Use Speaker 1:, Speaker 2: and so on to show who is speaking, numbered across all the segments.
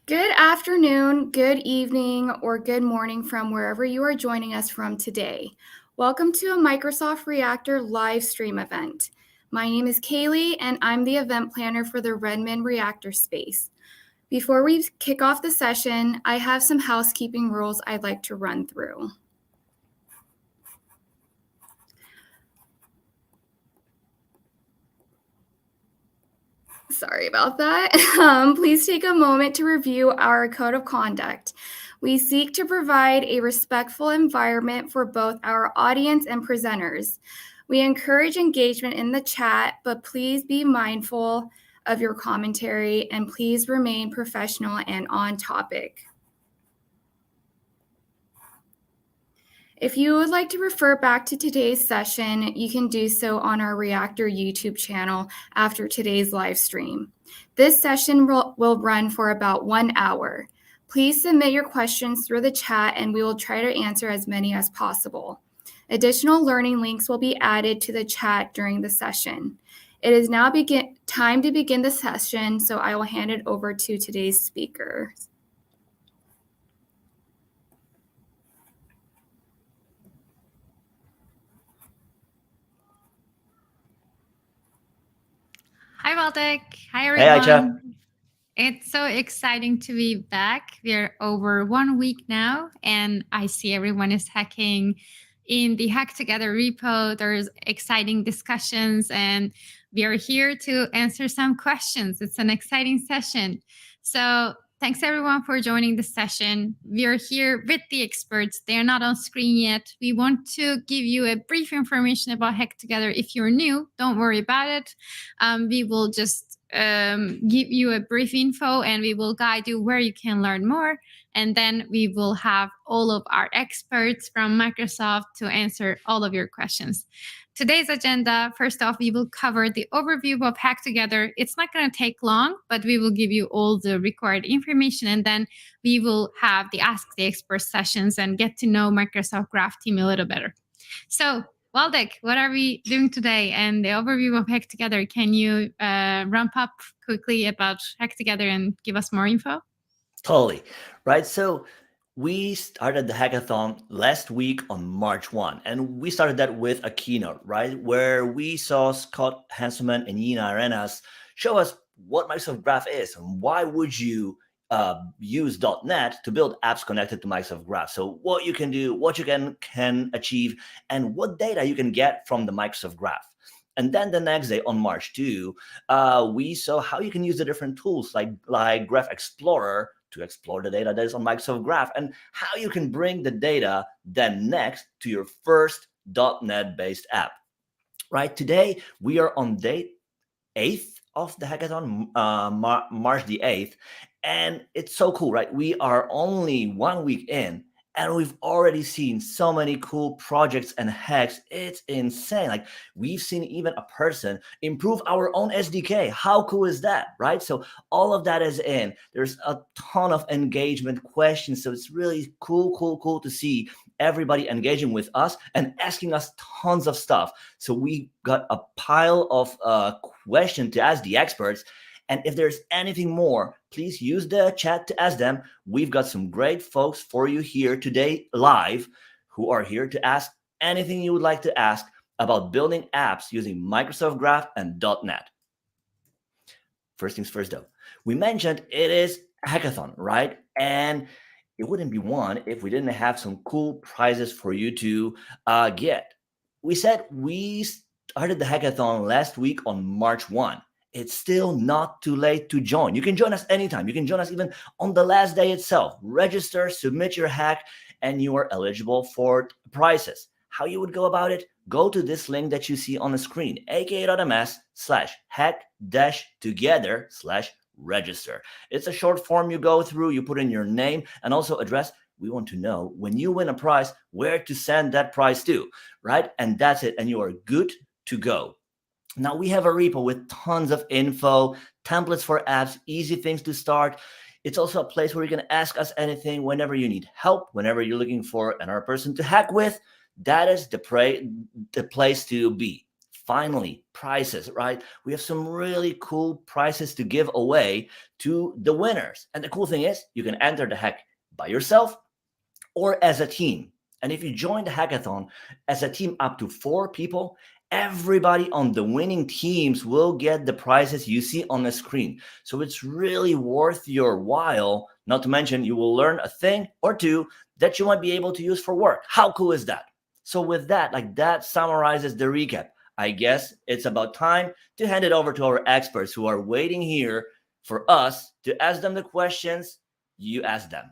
Speaker 1: Good afternoon, good evening, or good morning from wherever you are joining us from today. Welcome to a Microsoft Reactor live stream event. My name is Kaylee, and I'm the event planner for the Redmond Reactor Space. Before we kick off the session, I have some housekeeping rules I'd like to run through. Sorry about that. Please take a moment to review our code of conduct. We seek to provide a respectful environment for both our audience and presenters. We encourage engagement in the chat, but please be mindful of your commentary and please remain professional and on topic. If you would like to refer back to today's session, you can do so on our Reactor YouTube channel after today's live stream. This session will run for about 1 hour. Please submit your questions through the chat and we will try to answer as many as possible. Additional learning links will be added to the chat during the session. It is now time to begin the session, so I will hand it over to today's speaker.
Speaker 2: Hi, Baltic. Hi, everyone.
Speaker 3: Hey, Aisha.
Speaker 2: It's so exciting to be back. We're over 1 week now, and I see everyone is hacking in the Hack Together repo. There's exciting discussions, and we are here to answer some questions. It's an exciting session. So thanks, everyone, for joining the session. We are here with the experts. They're not on screen yet. We want to give you a brief information about Hack Together. If you're new, don't worry about it. We will just give you a brief info and we will guide you where you can learn more. And then we will have all of our experts from Microsoft to answer all of your questions. Today's agenda, first off, we will cover the overview of Hack Together. It's not going to take long, but we will give you all the required information. And then we will have the Ask the Expert sessions and get to know Microsoft Graph team a little better. So, Waldek, what are we doing today? And the overview of Hack Together, can you ramp up quickly about Hack Together and give us more info?
Speaker 3: Totally. Right. So we started the hackathon last week on March 1, and we started that with a keynote, right? Where we saw Scott Hanselman and Nina Arenas show us what Microsoft Graph is and why would you use .NET to build apps connected to Microsoft Graph. So what you can do, what you can achieve, and what data you can get from the Microsoft Graph. And then the next day on March 2, we saw how you can use the different tools like Graph Explorer to explore the data that is on Microsoft Graph and how you can bring the data then next to your first .NET-based app. Right, today we are on day 8th of the hackathon, March the 8th, and it's so cool, right? We are only 1 week in, and we've already seen so many cool projects and hacks. It's insane. Like we've seen even a person improve our own SDK. How cool is that, right? So all of that is in. There's a ton of engagement questions. So it's really cool to see everybody engaging with us and asking us tons of stuff. So we got a pile of questions to ask the experts. And if there's anything more, please use the chat to ask them. We've got some great folks for you here today live who are here to ask anything you would like to ask about building apps using Microsoft Graph and .NET. First things first, though. We mentioned it is a hackathon, right? And it wouldn't be one if we didn't have some cool prizes for you to get. We said we started the hackathon last week on March 1. It's still not too late to join. You can join us anytime. You can join us even on the last day itself. Register, submit your hack, and you are eligible for prizes. How you would go about it? Go to this link that you see on the screen, aka.ms/hack-together/register. It's a short form you go through. You put in your name and also address. We want to know when you win a prize, where to send that prize to, right? And that's it. And you are good to go. Now we have a repo with tons of info, templates for apps, easy things to start. It's also a place where you can ask us anything whenever you need help, whenever you're looking for another person to hack with. That is the place to be. finally, prizes, right? We have some really cool prizes to give away to the winners. And the cool thing is you can enter the hack by yourself or as a team. And if you join the hackathon as a team up to 4 people, everybody on the winning teams will get the prizes you see on the screen. So it's really worth your while, not to mention you will learn a thing or two that you might be able to use for work. How cool is that? So with that, that summarizes the recap. I guess it's about time to hand it over to our experts who are waiting here for us to ask them the questions you asked them.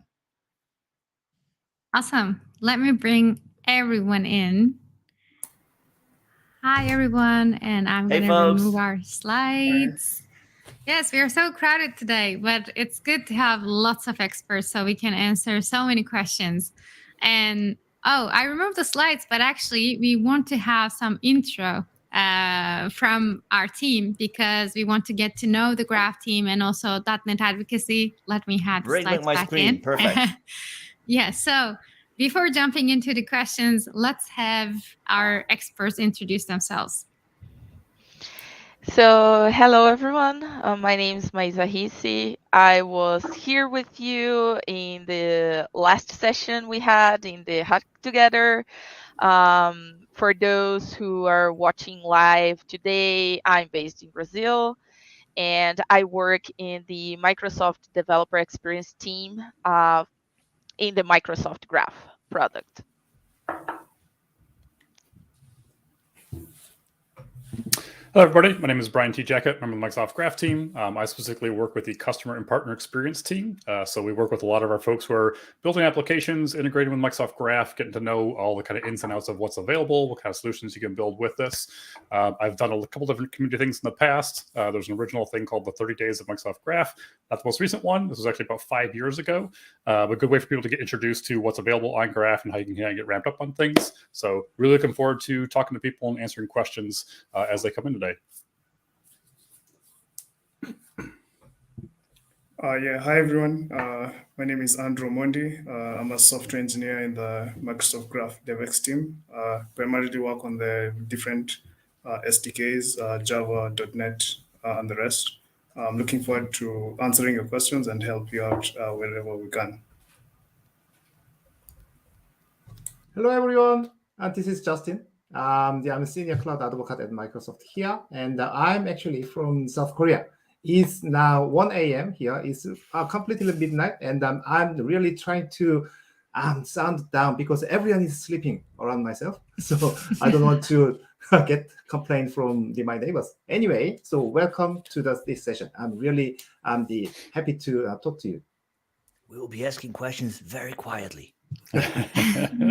Speaker 2: Awesome. Let me bring everyone in. Hi, everyone. And I'm going to remove our slides. Yes, we are so crowded today, but it's good to have lots of experts so we can answer so many questions. And I removed the slides, but actually we want to have some intro from our team because we want to get to know the Graph team and also .NET Advocacy. Let me have the slides
Speaker 3: my
Speaker 2: back
Speaker 3: screen.
Speaker 2: in.
Speaker 3: Perfect.
Speaker 2: Yeah, so before jumping into the questions, let's have our experts introduce themselves.
Speaker 4: So, hello everyone. My name is Maisa Hissi. I was here with you in the last session we had in the Hack Together. For those who are watching live today, I'm based in Brazil, and I work in the Microsoft Developer Experience team in the Microsoft Graph product.
Speaker 5: Hello, everybody. My name is Brian T. Jackett. I'm on the Microsoft Graph team. I specifically work with the customer and partner experience team. So we work with a lot of our folks who are building applications, integrating with Microsoft Graph, getting to know all the kind of ins and outs of what's available, what kind of solutions you can build with this. I've done a couple different community things in the past. There's an original thing called the 30 Days of Microsoft Graph. That's the most recent one. This was actually about 5 years ago. A good way for people to get introduced to what's available on Graph and how you can get ramped up on things. So really looking forward to talking to people and answering questions as they come in today.
Speaker 6: Hi everyone. My name is Andrew Mondi. I'm a software engineer in the Microsoft Graph DevX team. Primarily work on the different SDKs, Java, .NET, and the rest. I'm looking forward to answering your questions and help you out wherever we can.
Speaker 7: Hello everyone. This is Justin. I'm a senior cloud advocate at Microsoft here, and I'm actually from South Korea. It's now 1 a.m. here. It's completely midnight, and I'm really trying to sound down because everyone is sleeping around myself. So I don't want to get complaint from my neighbors. Anyway, so welcome to this session. I'm really happy to talk to you.
Speaker 3: We will be asking questions very quietly.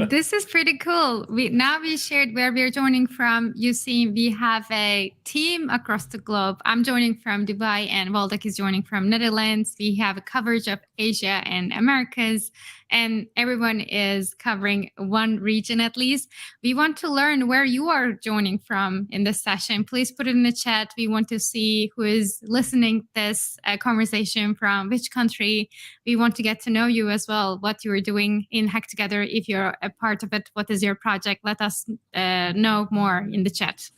Speaker 2: This is pretty cool. We shared where we're joining from. You see, we have a team across the globe. I'm joining from Dubai and Waldek is joining from Netherlands. We have a coverage of Asia and Americas, and everyone is covering one region at least. We want to learn where you are joining from in this session. Please put it in the chat. We want to see who is listening this conversation from which country. We want to get to know you as well, what you are doing in Hack Together. If you're a part of it, what is your project? Let us know more in the chat.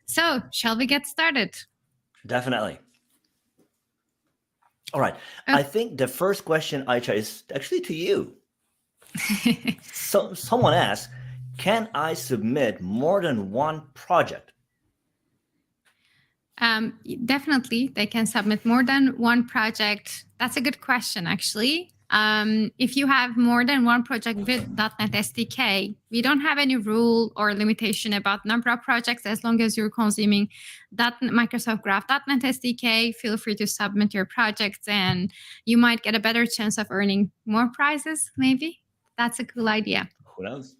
Speaker 2: So, shall we get started?
Speaker 3: Definitely. All right. I think the first question, Aicha, is actually to you. So someone asked, can I submit more than one project?
Speaker 2: Definitely, they can submit more than one project. That's a good question, actually. If you have more than one project with .NET SDK, we don't have any rule or limitation about number of projects. As long as you're consuming Microsoft Graph .NET SDK, feel free to submit your projects and you might get a better chance of earning more prizes, maybe. That's a cool idea.
Speaker 3: Who knows?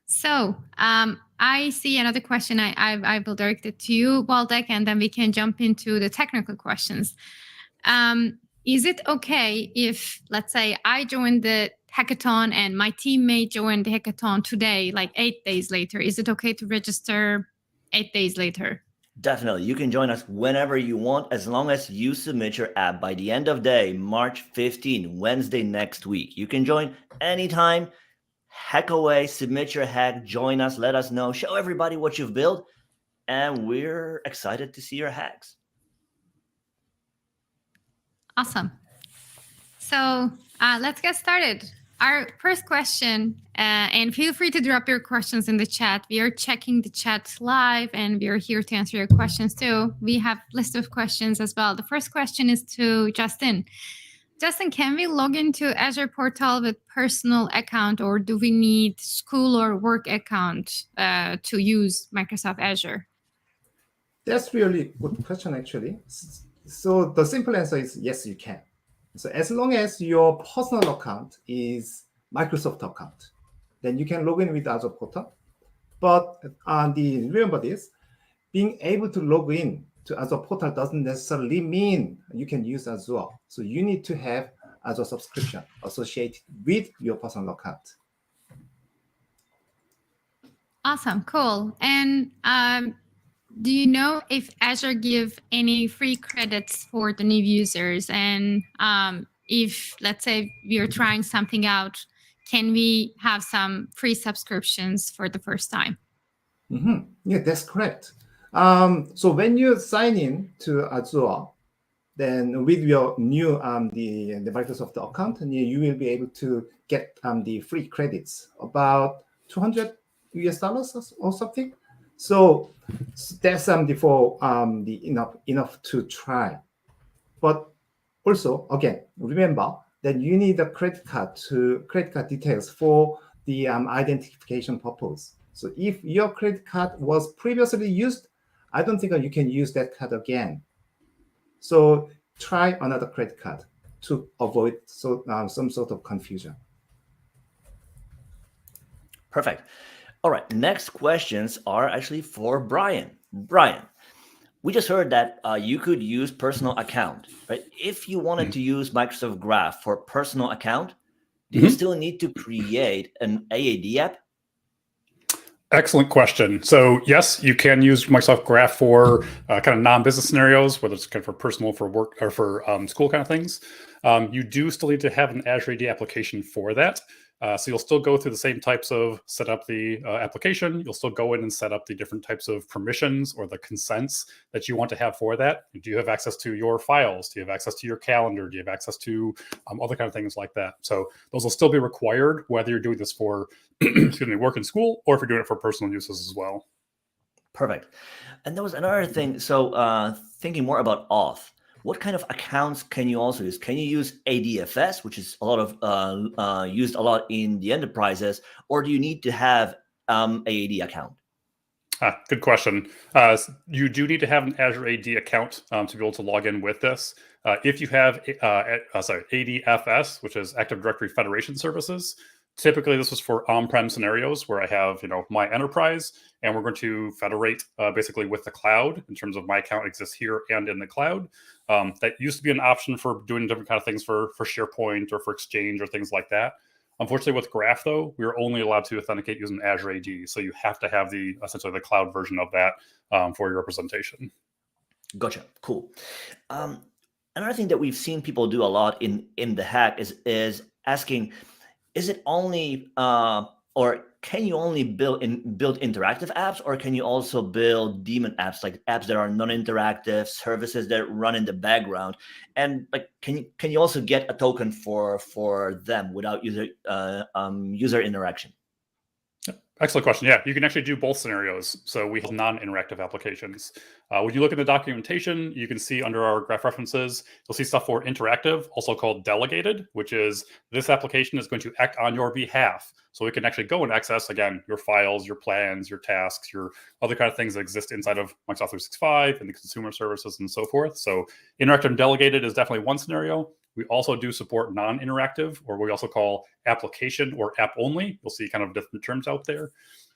Speaker 2: So I see another question. I will direct it to you, Waldek, and then we can jump into the technical questions. Is it okay if, let's say, I joined the hackathon and my teammate joined the hackathon today, like 8 days later? Is it okay to register 8 days later?
Speaker 3: Definitely. You can join us whenever you want, as long as you submit your app by the end of day, March 15, Wednesday next week. You can join anytime. hack away, submit your hack, join us, let us know, show everybody what you've built, and we're excited to see your hacks.
Speaker 2: Awesome. So let's get started. Our first question, and feel free to drop your questions in the chat. We are checking the chat live, and we are here to answer your questions too. We have a list of questions as well. The first question is to Justin. Justin, can we log into Azure portal with personal account, or do we need school or work account to use Microsoft Azure?
Speaker 7: That's really good question, actually. So the simple answer is yes, you can. So as long as your personal account is Microsoft account, then you can log in with Azure portal. But remember this, being able to log in to Azure portal doesn't necessarily mean you can use Azure. So you need to have Azure subscription associated with your personal account.
Speaker 2: Awesome, cool. And do you know if Azure give any free credits for the new users? And if, let's say, we are trying something out, can we have some free subscriptions for the first time?
Speaker 7: Mm-hmm. Yeah, that's correct. So when you sign in to Azure, then with your new the Microsoft account, you will be able to get the free credits, about $200 or something. So that's for enough to try. But also, again, remember that you need a credit card details for the identification purpose. So if your credit card was previously used, I don't think you can use that card again. So try another credit card to avoid some sort of confusion.
Speaker 3: Perfect. All right, next questions are actually for Brian. Brian, we just heard that you could use personal account, right? If you wanted to use Microsoft Graph for personal account, do you still need to create an AAD app?
Speaker 5: Excellent question. So yes, you can use Microsoft Graph for kind of non-business scenarios, whether it's kind of for personal, for work, or for school kind of things. You do still need to have an Azure AD application for that. So you'll still go through the same types of set up the application. You'll still go in and set up the different types of permissions or the consents that you want to have for that. Do you have access to your files? Do you have access to your calendar? Do you have access to other kind of things like that? So those will still be required, whether you're doing this for excuse me, work and school, or if you're doing it for personal uses as well.
Speaker 3: Perfect. And there was another thing. So thinking more about Auth, what kind of accounts can you also use? Can you use ADFS, which is a lot of used a lot in the enterprises, or do you need to have AAD account?
Speaker 5: Good question. You do need to have an Azure AD account to be able to log in with this. If you have ADFS, which is Active Directory Federation Services, typically this is for on-prem scenarios where I have, my enterprise, and we're going to federate basically with the cloud in terms of my account exists here and in the cloud. That used to be an option for doing different kind of things for SharePoint or for Exchange or things like that. Unfortunately, with Graph, though, we are only allowed to authenticate using Azure AD. So you have to have essentially the cloud version of that for your representation.
Speaker 3: Gotcha. Cool. Another thing that we've seen people do a lot in the hack is asking, is it only or can you only build interactive apps, or can you also build daemon apps, like apps that are non-interactive, services that run in the background, and like can you also get a token for them without user interaction?
Speaker 5: Excellent question. Yeah, you can actually do both scenarios. So we have non-interactive applications. When you look at the documentation, you can see under our graph references, you'll see stuff for interactive, also called delegated, which is this application is going to act on your behalf. So we can actually go and access, again, your files, your plans, your tasks, your other kind of things that exist inside of Microsoft 365 and the consumer services and so forth. So interactive and delegated is definitely one scenario. We also do support non-interactive, or we also call application or app only. You'll see kind of different terms out there.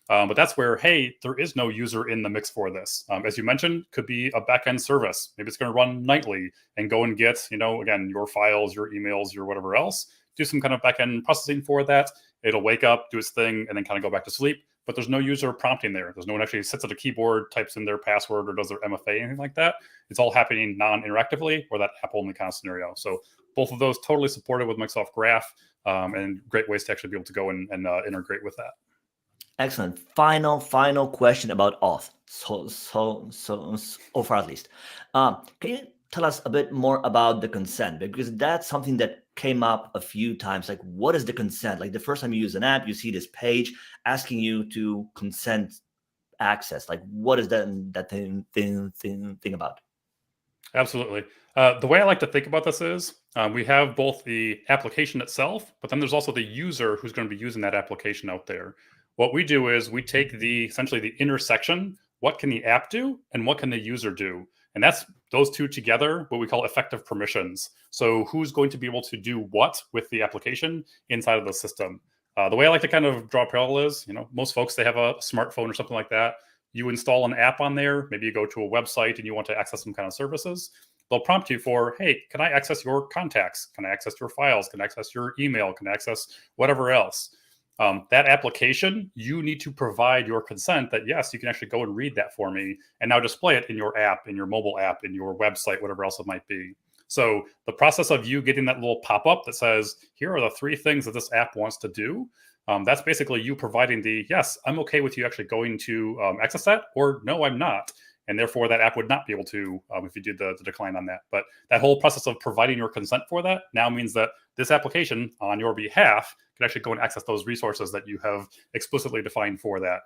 Speaker 5: But that's where, hey, there is no user in the mix for this. As you mentioned, could be a backend service. Maybe it's going to run nightly and go and get, again, your files, your emails, your whatever else. Do some kind of backend processing for that. It'll wake up, do its thing, and then kind of go back to sleep. But there's no user prompting there. There's no one actually sits at a keyboard, types in their password, or does their MFA, anything like that. It's all happening non-interactively, or that app-only kind of scenario. So both of those totally supported with Microsoft Graph. and great ways to actually be able to go and integrate with that.
Speaker 3: Excellent. Final question about Auth. So far at least. Can you tell us a bit more about the consent? Because that's something that came up a few times. Like, what is the consent? Like the first time you use an app, you see this page asking you to consent access. Like, what is that thing about?
Speaker 5: Absolutely. The way I like to think about this is we have both the application itself, but then there's also the user who's going to be using that application out there. What we do is we take essentially the intersection, what can the app do and what can the user do? And that's those two together, what we call effective permissions. So who's going to be able to do what with the application inside of the system? The way I like to kind of draw a parallel is, most folks, they have a smartphone or something like that. You install an app on there, maybe you go to a website and you want to access some kind of services. They'll prompt you for, hey, can I access your contacts? Can I access your files? Can I access your email? Can I access whatever else? That application, you need to provide your consent that, yes, you can actually go and read that for me and now display it in your app, in your mobile app, in your website, whatever else it might be. So the process of you getting that little pop-up that says, here are the 3 things that this app wants to do, that's basically you providing yes, I'm okay with you actually going to access that, or no, I'm not. And therefore, that app would not be able to if you did the decline on that. But that whole process of providing your consent for that now means that this application on your behalf can actually go and access those resources that you have explicitly defined for that.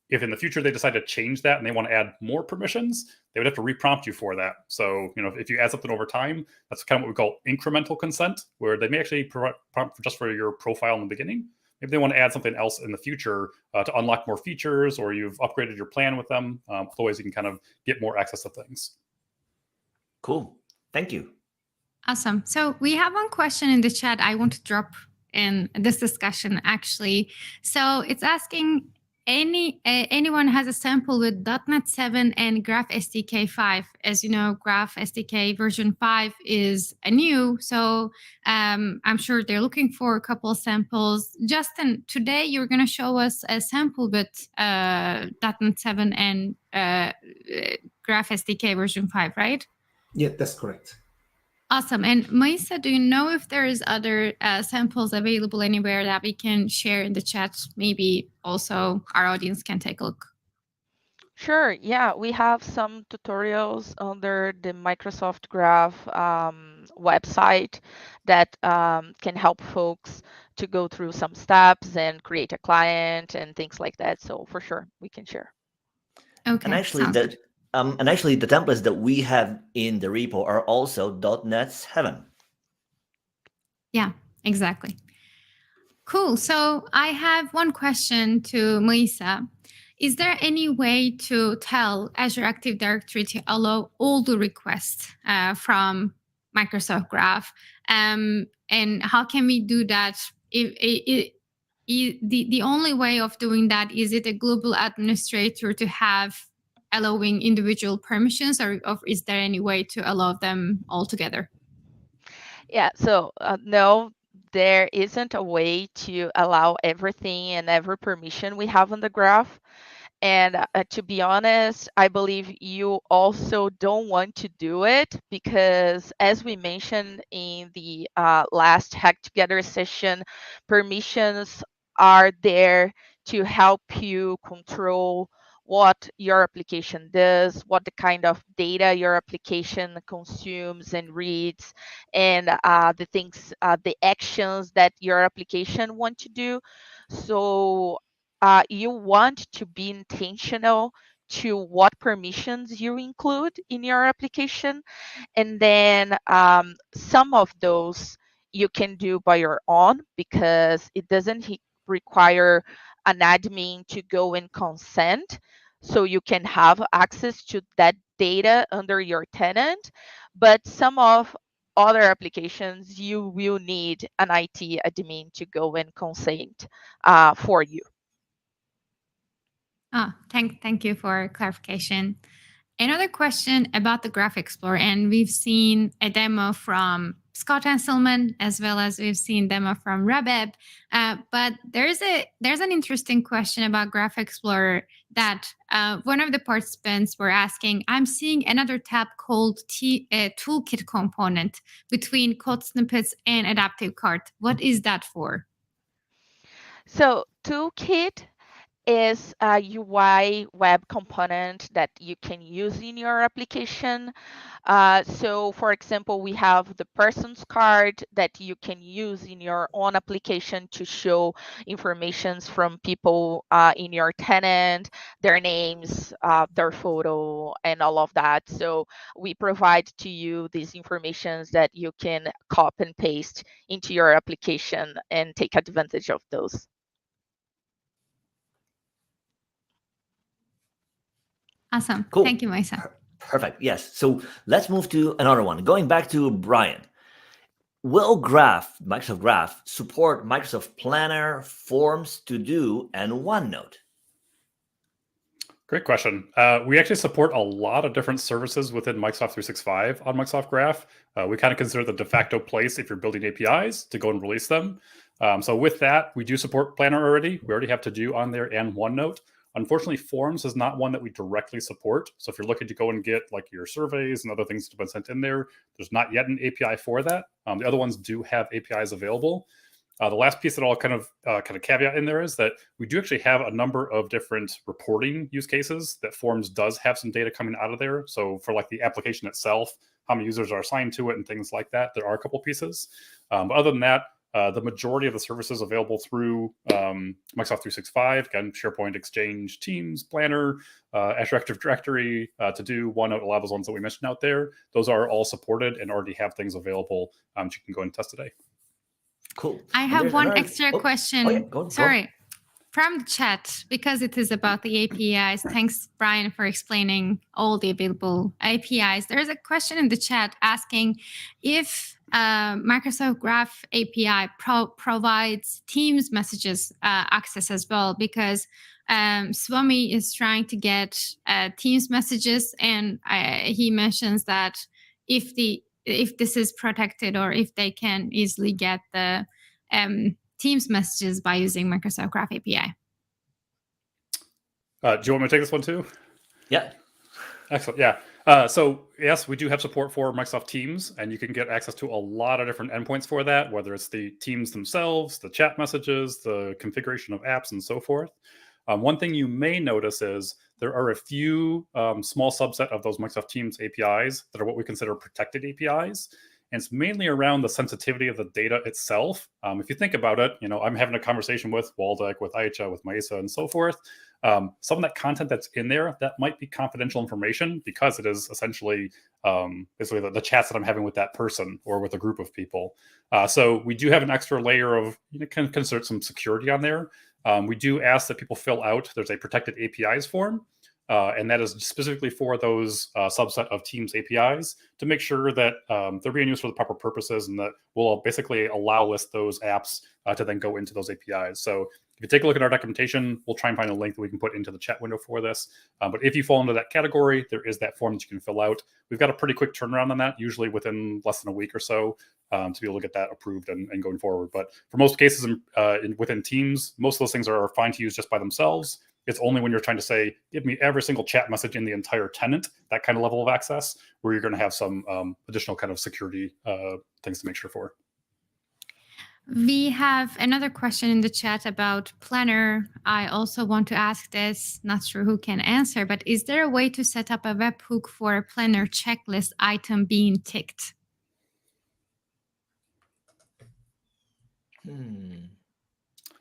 Speaker 5: If in the future they decide to change that and they want to add more permissions, they would have to reprompt you for that. So, if you add something over time, that's kind of what we call incremental consent, where they may actually prompt just for your profile in the beginning. If they want to add something else in the future to unlock more features, or you've upgraded your plan with them, otherwise you can kind of get more access to things.
Speaker 3: Cool. Thank you.
Speaker 2: Awesome. So we have one question in the chat I want to drop in this discussion, actually. So it's asking, anyone has a sample with .NET 7 and Graph SDK 5. As you know, Graph SDK version 5 is new, so I'm sure they're looking for a couple of samples. Justin, today you're going to show us a sample with .NET 7 and Graph SDK version 5, right?
Speaker 7: Yeah, that's correct.
Speaker 2: Awesome. And Maisa, do you know if there is other samples available anywhere that we can share in the chat? Maybe also our audience can take a look.
Speaker 4: Sure. Yeah, we have some tutorials under the Microsoft Graph website that can help folks to go through some steps and create a client and things like that. So for sure, we can share.
Speaker 2: Okay.
Speaker 3: And actually, the templates that we have in the repo are also .NET 7.
Speaker 2: Yeah, exactly. Cool. So I have one question to Maisa. Is there any way to tell Azure Active Directory to allow all the requests from Microsoft Graph? And how can we do that? The only way of doing that, is it a global administrator to have allowing individual permissions, or is there any way to allow them all together?
Speaker 4: Yeah, so no, there isn't a way to allow everything and every permission we have on the graph. And to be honest, I believe you also don't want to do it, because as we mentioned in the last Hack Together session, permissions are there to help you control what your application does, what the kind of data your application consumes and reads, and the things, the actions that your application want to do. So you want to be intentional to what permissions you include in your application. And then some of those you can do by your own, because it doesn't require an admin to go and consent. So you can have access to that data under your tenant. But some of other applications, you will need an IT admin to go and consent for you.
Speaker 2: Thank you for clarification. Another question about the Graph Explorer, and we've seen a demo from Scott Hanselman, as well as we've seen demo from Rabeb. But there's an interesting question about Graph Explorer that one of the participants were asking. I'm seeing another tab called toolkit component between code snippets and adaptive cart. What is that for?
Speaker 4: So toolkit is a UI web component that you can use in your application. So for example, we have the person's card that you can use in your own application to show informations from people in your tenant, their names, their photo, and all of that. So we provide to you these informations that you can copy and paste into your application and take advantage of those.
Speaker 2: Awesome.
Speaker 3: Cool.
Speaker 2: Thank you, Maisa.
Speaker 3: Perfect. Yes. So let's move to another one. Going back to Brian. Will Microsoft Graph, support Microsoft Planner, Forms, To Do, and OneNote?
Speaker 5: Great question. We actually support a lot of different services within Microsoft 365 on Microsoft Graph. We kind of consider the de facto place if you're building APIs to go and release them. So with that, we do support Planner already. We already have To Do on there and OneNote. Unfortunately, Forms is not one that we directly support. So if you're looking to go and get like your surveys and other things that have been sent in there, there's not yet an API for that. The other ones do have APIs available. The last piece that I'll kind of caveat in there is that we do actually have a number of different reporting use cases that Forms does have some data coming out of there. So for like the application itself, how many users are assigned to it and things like that, there are a couple pieces. But other than that, the majority of the services available through Microsoft 365, again, SharePoint, Exchange, Teams, Planner, Azure Active Directory, To Do, OneNote, a lot of those ones that we mentioned out there, those are all supported and already have things available that you can go and test today.
Speaker 3: Cool.
Speaker 2: I have one extra question.
Speaker 3: Oh, yeah, go.
Speaker 2: Sorry. From the chat, because it is about the APIs. Thanks, Brian, for explaining all the available APIs. There's a question in the chat asking if Microsoft Graph API provides Teams messages access as well, because Swami is trying to get Teams messages, and he mentions that if this is protected or if they can easily get the Teams messages by using Microsoft Graph API.
Speaker 5: Do you want me to take this one too?
Speaker 3: Yeah.
Speaker 5: Excellent. Yeah. So yes, we do have support for Microsoft Teams, and you can get access to a lot of different endpoints for that, whether it's the Teams themselves, the chat messages, the configuration of apps, and so forth. One thing you may notice is there are a few small subset of those Microsoft Teams APIs that are what we consider protected APIs. And it's mainly around the sensitivity of the data itself. If you think about it, I'm having a conversation with Waldeck, with Aicha, with Maisa, and so forth. Some of that content that's in there, that might be confidential information because it is essentially basically the chats that I'm having with that person or with a group of people. So we do have an extra layer of, can insert some security on there. We do ask that people fill out, there's a protected APIs form. And that is specifically for those subset of Teams APIs to make sure that they're being used for the proper purposes, and that will basically list those apps to then go into those APIs. So if you take a look at our documentation, we'll try and find a link that we can put into the chat window for this. But if you fall into that category, there is that form that you can fill out. We've got a pretty quick turnaround on that, usually within less than a week or so, to be able to get that approved and going forward. But for most cases within Teams, most of those things are fine to use just by themselves. It's only when you're trying to say, give me every single chat message in the entire tenant, that kind of level of access, where you're going to have some additional kind of security things to make sure for.
Speaker 2: We have another question in the chat about Planner. I also want to ask this, not sure who can answer, but is there a way to set up a webhook for a Planner checklist item being ticked?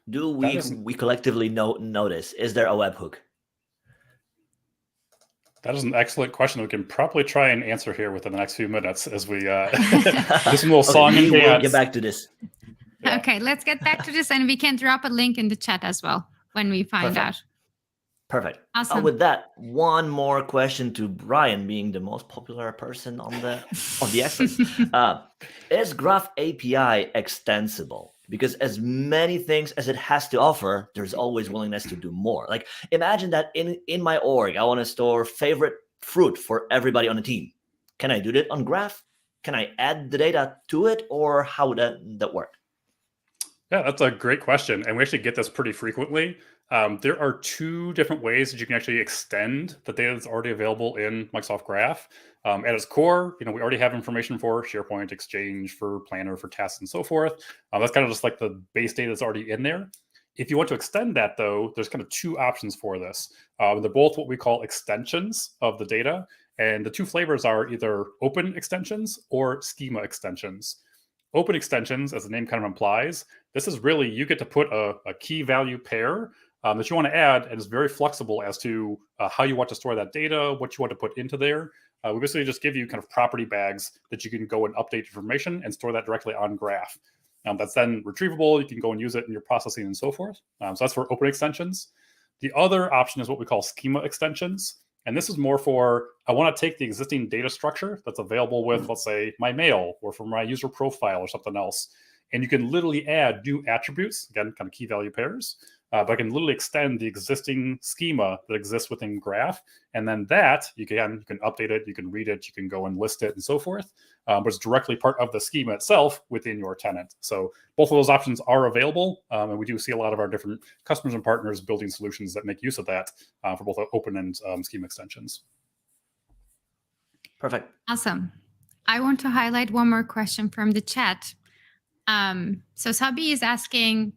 Speaker 3: Do we collectively notice? Is there a webhook?
Speaker 5: That is an excellent question. We can probably try and answer here within the next few minutes as we do some little song and dance.
Speaker 3: We'll get back to this.
Speaker 2: Yeah. Okay, let's get back to this, and we can drop a link in the chat as well when we find out.
Speaker 3: Perfect.
Speaker 2: Awesome.
Speaker 3: With that, one more question to Brian, being the most popular person on the experts. Is Graph API extensible? Because as many things as it has to offer, there's always willingness to do more. Like, imagine that in my org, I want to store favorite fruit for everybody on the team. Can I do that on Graph? can I add the data to it, or how would that work?
Speaker 5: Yeah, that's a great question. And we actually get this pretty frequently. There are two different ways that you can actually extend the data that's already available in Microsoft Graph. At its core, we already have information for SharePoint, Exchange, for Planner, for tests, and so forth. That's kind of just like the base data that's already in there. If you want to extend that, though, there's kind of two options for this. They're both what we call extensions of the data. And the two flavors are either open extensions or schema extensions. Open extensions, as the name kind of implies, this is really, you get to put a key value pair that you want to add, and it's very flexible as to how you want to store that data, what you want to put into there. We basically just give you kind of property bags that you can go and update information and store that directly on Graph. That's then retrievable. You can go and use it in your processing and so forth. So that's for open extensions. The other option is what we call schema extensions. And this is more for, I want to take the existing data structure that's available with, let's say, my mail or from my user profile or something else. And you can literally add new attributes, again, kind of key value pairs, but I can literally extend the existing schema that exists within Graph. And then that, you can update it, you can read it, you can go and list it and so forth. But it's directly part of the schema itself within your tenant. So both of those options are available. And we do see a lot of our different customers and partners building solutions that make use of that for both open and schema extensions.
Speaker 3: Perfect.
Speaker 2: Awesome. I want to highlight one more question from the chat. So Sabi is asking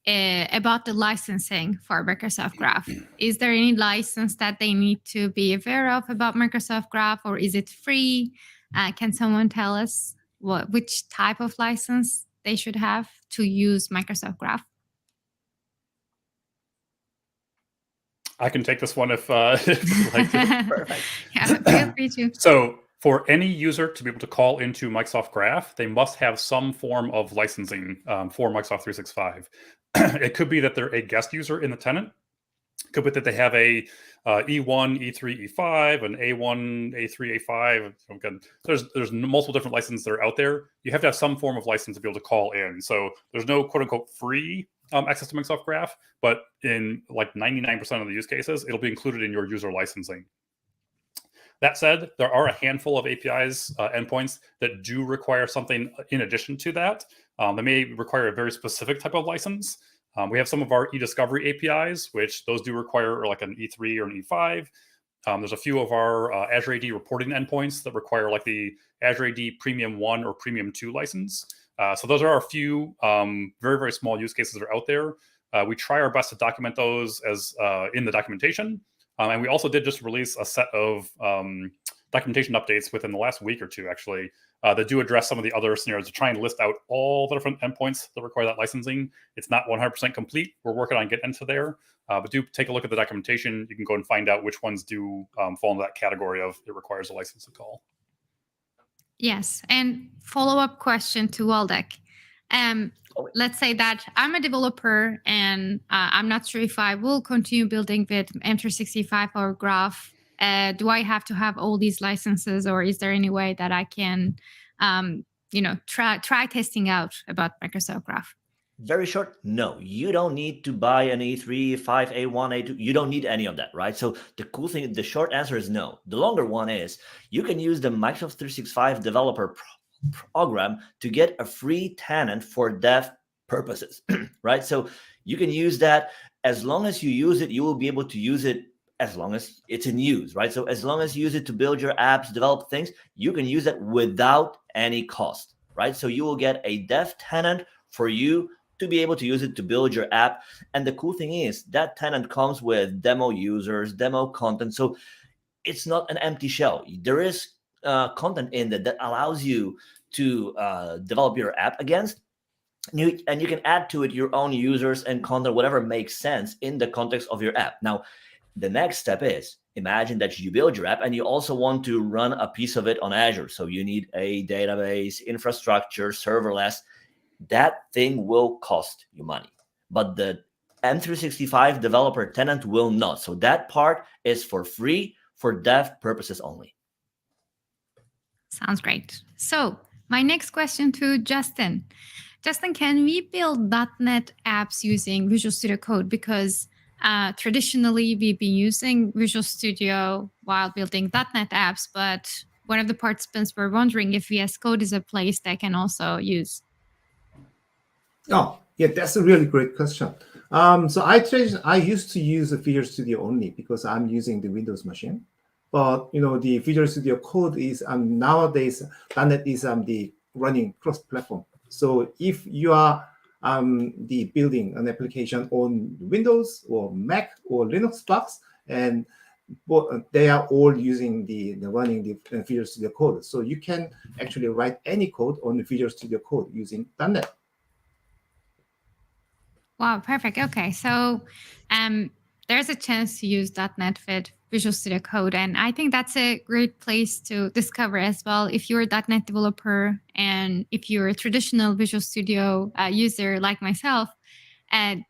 Speaker 2: about the licensing for Microsoft Graph. Is there any license that they need to be aware of about Microsoft Graph, or is it free? Can someone tell us which type of license they should have to use Microsoft Graph?
Speaker 5: I can take this one if you'd like to.
Speaker 3: Perfect.
Speaker 2: Yeah, feel free to.
Speaker 5: So for any user to be able to call into Microsoft Graph, they must have some form of licensing for Microsoft 365. It could be that they're a guest user in the tenant. It could be that they have a E1, E3, E5, an A1, A3, A5. Again, there's multiple different licenses that are out there. You have to have some form of license to be able to call in. So there's no quote unquote free access to Microsoft Graph, but in like 99% of the use cases, it'll be included in your user licensing. That said, there are a handful of APIs endpoints that do require something in addition to that. They may require a very specific type of license. We have some of our e-discovery APIs, which those do require like an E3 or an E5. There's a few of our Azure AD reporting endpoints that require like the Azure AD Premium 1 or Premium 2 license. So those are a few very, very small use cases that are out there. We try our best to document those as in the documentation. And we also did just release a set of documentation updates within the last week or two, actually, that do address some of the other scenarios to try and list out all the different endpoints that require that licensing. It's not 100% complete. We're working on getting into there, but do take a look at the documentation. You can go and find out which ones do fall into that category of it requires a license to call.
Speaker 2: Yes, and follow-up question to Waldek. Let's say that I'm a developer and I'm not sure if I will continue building with M365 or Graph. Do I have to have all these licenses, or is there any way that I can, try testing out about Microsoft Graph?
Speaker 3: Very short, no. You don't need to buy an E3, 5, A1, A2. You don't need any of that, right? So the cool thing, the short answer is no. The longer one is you can use the Microsoft 365 developer program to get a free tenant for dev purposes, right? So you can use that. As long as you use it, you will be able to use it as long as it's in use, right? So as long as you use it to build your apps, develop things, you can use it without any cost, right? So you will get a dev tenant for you to be able to use it to build your app. And the cool thing is that tenant comes with demo users, demo content. So it's not an empty shell. There is content in that allows you to develop your app against. And you can add to it your own users and content, whatever makes sense in the context of your app. Now, the next step is, imagine that you build your app and you also want to run a piece of it on Azure. So you need a database, infrastructure, serverless. That thing will cost you money. But the M365 developer tenant will not. So that part is for free for dev purposes only.
Speaker 2: Sounds great. So my next question to Justin. Justin, can we build .NET apps using Visual Studio Code? Because traditionally, we've been using Visual Studio while building .NET apps, but one of the participants were wondering if VS Code is a place they can also use.
Speaker 7: Oh, yeah, that's a really great question. So I used to use the Visual Studio only because I'm using the Windows machine. But the Visual Studio Code is nowadays .NET is the running cross-platform. So if you are the building an application on Windows or Mac or Linux box, and they are all using the running the Visual Studio Code. So you can actually write any code on the Visual Studio Code using .NET.
Speaker 2: Wow, perfect. Okay, so there's a chance to use .NET with Visual Studio Code, and I think that's a great place to discover as well. If you're a .NET developer and if you're a traditional Visual Studio user like myself,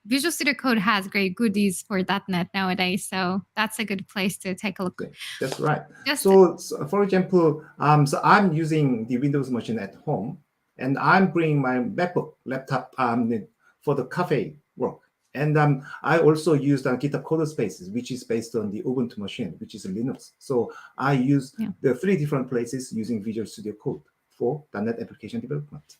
Speaker 2: Visual Studio Code has great goodies for .NET nowadays, so that's a good place to take a look.
Speaker 7: That's right. So for example, so I'm using the Windows machine at home, and I'm bringing my MacBook laptop for the cafe work. And I also used GitHub Codespaces, which is based on the Ubuntu machine, which is Linux. So I use the 3 different places using Visual Studio Code for .NET application development.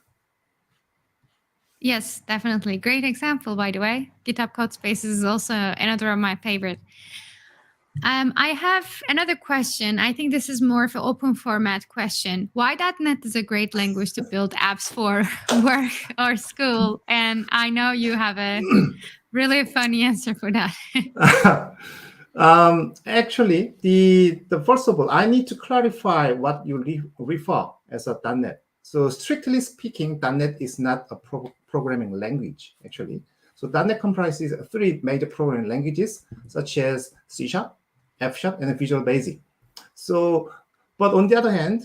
Speaker 2: Yes, definitely. Great example, by the way. GitHub Codespaces is also another of my favorite. I have another question. I think this is more of an open format question. Why .NET is a great language to build apps for work or school? And I know you have a really funny answer for that.
Speaker 7: Actually, the first of all, I need to clarify what you refer as a .NET. So strictly speaking, .NET is not a programming language, actually. So .NET comprises 3 major programming languages, such as C#, F#, and Visual Basic. So, but on the other hand,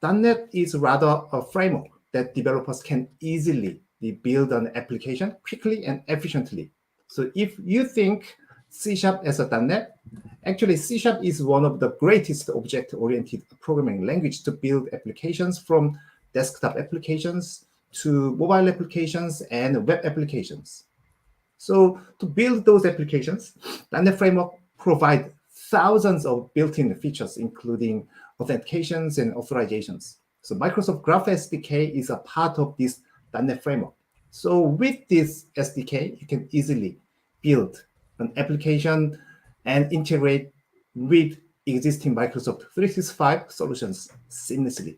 Speaker 7: .NET is rather a framework that developers can easily build an application quickly and efficiently. So if you think C# as a .NET, actually C# is one of the greatest object-oriented programming language to build applications, from desktop applications to mobile applications and web applications. So to build those applications, .NET Framework provides thousands of built-in features, including authentications and authorizations. So Microsoft Graph SDK is a part of this .NET Framework. So with this SDK, you can easily build an application and integrate with existing Microsoft 365 solutions seamlessly.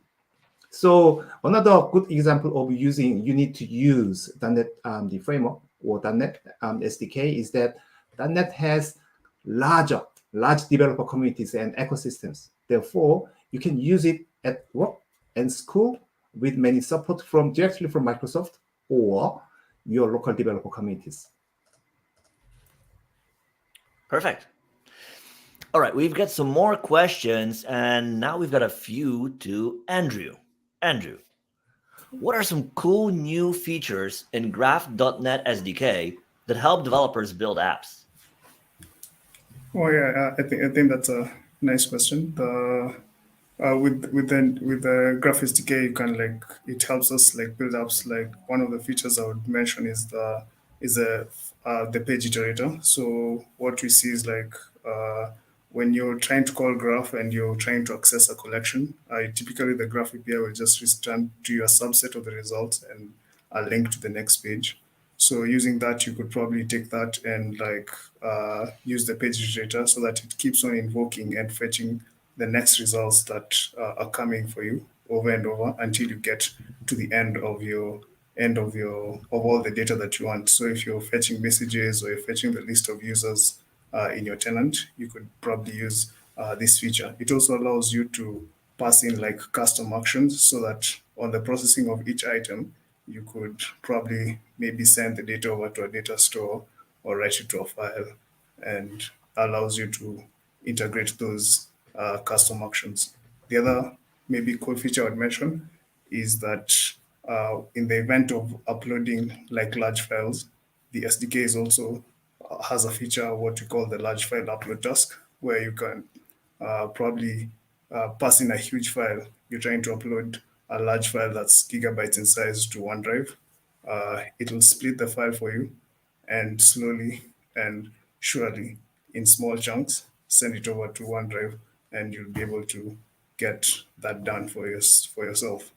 Speaker 7: So another good example of you need to use .NET the framework or .NET SDK is that .NET has large developer communities and ecosystems. Therefore, you can use it at work and school with many support directly from Microsoft or your local developer communities.
Speaker 3: Perfect. All right, we've got some more questions, and now we've got a few to Andrew. Andrew, what are some cool new features in Graph.NET SDK that help developers build apps?
Speaker 6: Oh yeah, I think that's a nice question. With the Graph SDK, you can it helps us build apps. One of the features I would mention is the page iterator. So what we see is when you're trying to call Graph and you're trying to access a collection, typically the Graph API will just return to you a subset of the results and a link to the next page. So using that, you could probably take that and use the page iterator so that it keeps on invoking and fetching the next results that are coming for you over and over until you get to the end of all the data that you want. So if you're fetching messages or you're fetching the list of users in your tenant, you could probably use this feature. It also allows you to pass in custom actions so that on the processing of each item, you could probably maybe send the data over to a data store or write it to a file, and allows you to integrate those custom actions. The other maybe cool feature I'd mention is that in the event of uploading large files, the SDK is also has a feature what we call the large file upload task, where you can probably pass in a huge file. You're trying to upload a large file that's gigabytes in size to OneDrive. It will split the file for you and slowly and surely in small chunks send it over to OneDrive, and you'll be able to get that done for yourself.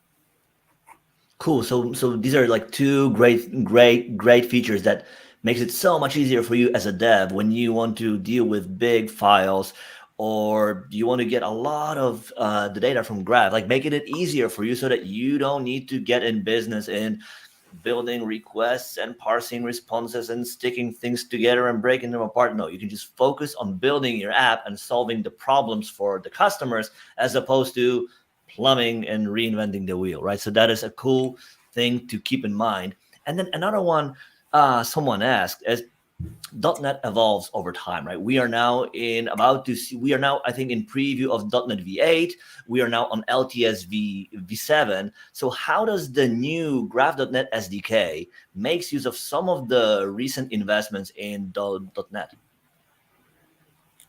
Speaker 3: Cool. So these are like two great features that makes it so much easier for you as a dev when you want to deal with big files, or you want to get a lot of the data from Graph, like making it easier for you so that you don't need to get in business in building requests and parsing responses and sticking things together and breaking them apart. No, you can just focus on building your app and solving the problems for the customers, as opposed to plumbing and reinventing the wheel, right? So that is a cool thing to keep in mind. And then another one, someone asked, is .NET evolves over time, right? We are now I think, in preview of .NET V8. We are now on LTS V7. So how does the new Graph.NET SDK makes use of some of the recent investments in .NET?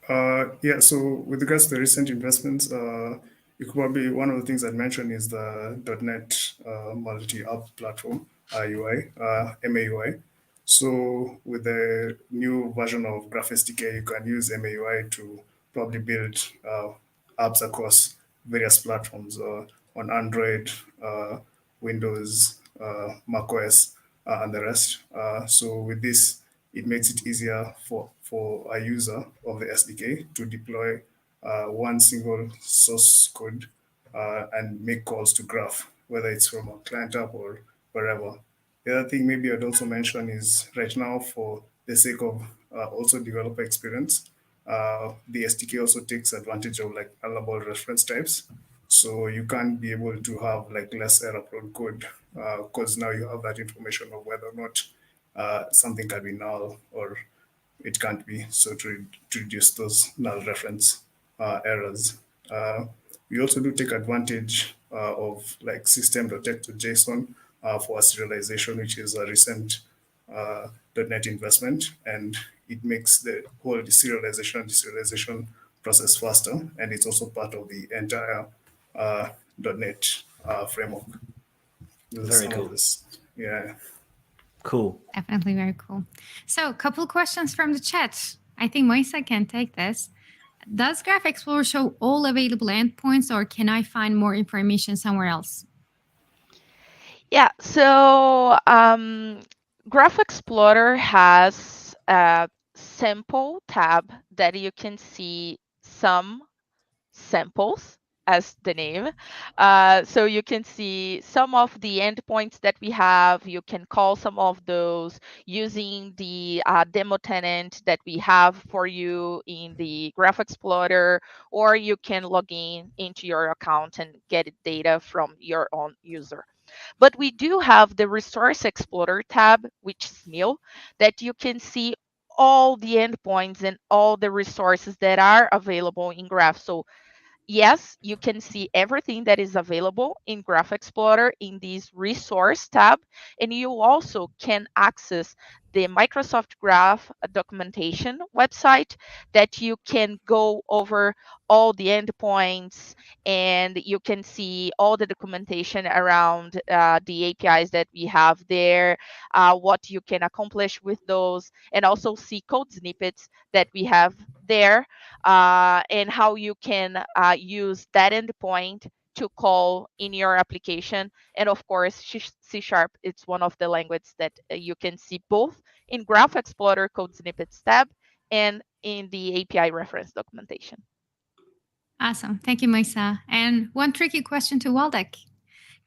Speaker 6: Yeah, so with regards to the recent investments, you could probably, one of the things I'd mention is the .NET multi-app platform, UI, MAUI. So with the new version of Graph SDK, you can use MAUI to probably build apps across various platforms on Android, Windows, macOS, and the rest. So with this, it makes it easier for a user of the SDK to deploy one single source code and make calls to Graph, whether it's from a client app or wherever. The other thing maybe I'd also mention is right now, for the sake of also developer experience, the SDK also takes advantage of like nullable reference types. So you can't be able to have like less error prone code because now you have that information of whether or not something can be null or it can't be. So to reduce those null reference errors. We also do take advantage of like system.text.json for serialization, which is a recent .NET investment, and it makes the whole serialization and deserialization process faster, and it's also part of the entire .NET framework.
Speaker 3: Very cool.
Speaker 6: Yeah.
Speaker 3: Cool.
Speaker 2: Definitely very cool. So a couple questions from the chat. I think Moisa can take this. Does Graph Explorer show all available endpoints, or can I find more information somewhere else?
Speaker 4: Yeah, so Graph Explorer has a sample tab that you can see some samples, as the name. So you can see some of the endpoints that we have. You can call some of those using the demo tenant that we have for you in the Graph Explorer, or you can log in into your account and get data from your own user. But we do have the Resource Explorer tab, which is new, that you can see all the endpoints and all the resources that are available in Graph. So yes, you can see everything that is available in Graph Explorer in this resource tab, and you also can access the Microsoft Graph documentation website that you can go over all the endpoints, and you can see all the documentation around the APIs that we have there, what you can accomplish with those, and also see code snippets that we have there, and how you can use that endpoint to call in your application. And of course, C#, it's one of the languages that you can see both in Graph Explorer Code Snippets tab and in the API reference documentation.
Speaker 2: Awesome. Thank you, Moisa. And one tricky question to Waldek.